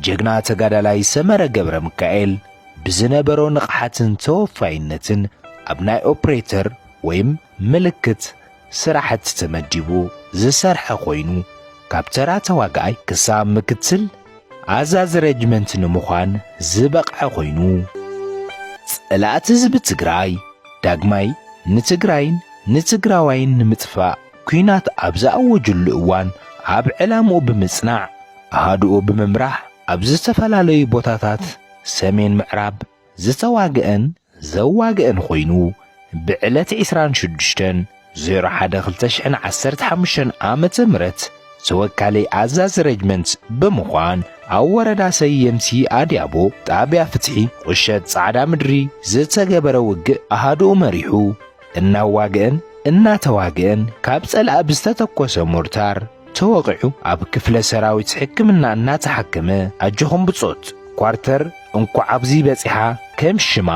ጀግና ተጋዳላይ ሰመረ ገብረ ሚካኤል ብዝነበሮ ንቕሓትን ተወፋይነትን ኣብ ናይ ኦፕሬተር ወይም ምልክት ስራሕቲ ተመዲቡ ዝሰርሐ ኮይኑ ካብ ተራ ተዋጋኣይ ክሳብ ምክትል ኣዛዚ ሬጅመንት ንምዃን ዝበቕዐ ኮይኑ ጸላእቲ ህዝቢ ትግራይ ዳግማይ ንትግራይን ንትግራዋይን ንምጥፋእ ኩናት ኣብ ዝኣወጁሉ እዋን ኣብ ዕላምኡ ብምጽናዕ ኣሃድኡ ብምምራሕ ኣብ ዝተፈላለዩ ቦታታት ሰሜን ምዕራብ ዝተዋግአን ዘዋግአን ኮይኑ ብዕለት 26/01/2015 ዓመተ ምህረት ተወካሊ ኣዛዚ ሬጅመንት ብምዃን ኣብ ወረዳ ሰየምቲ ኣድያቦ ጣብያ ፍትሒ ቁሸት ጻዕዳ ምድሪ ዝተገበረ ውግእ ኣሃድኡ መሪሑ እናዋግአን እናተዋግአን ካብ ጸላእ ብዝተተኰሰ ሞርታር ተወቂዑ ኣብ ክፍለ ሰራዊት ሕክምና እናተሓከመ ኣጅኹም ብጾት ኳርተር እንኳ ኣብዚ በጺሓ ከም ሽማ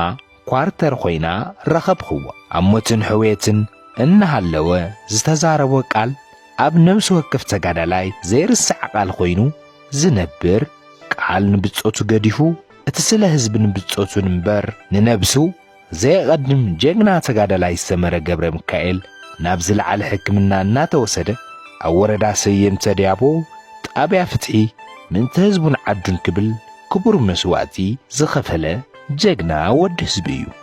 ኳርተር ኾይና ረኸብኽዋ ኣብ ሞትን ሕውየትን እናሃለወ ዝተዛረቦ ቃል ኣብ ነብሲ ወከፍ ተጋዳላይ ዘይርስዕ ቃል ኾይኑ ዝነብር ቃል ንብጾቱ ገዲፉ እቲ ስለ ህዝቢ ንብጾቱን እምበር ንነብሱ ዘይቐድም ጀግና ተጋዳላይ ሰመረ ገብረ ሚካኤል ናብ ዝለዓለ ሕክምና እናተወሰደ ኣብ ወረዳ ሰየምቲ ኣድያቦ ጣብያ ፍትሒ ምንተ ህዝቡን ዓዱን ክብል ክቡር መስዋዕቲ ዝኸፈለ ጀግና ወዲ ህዝቢ እዩ።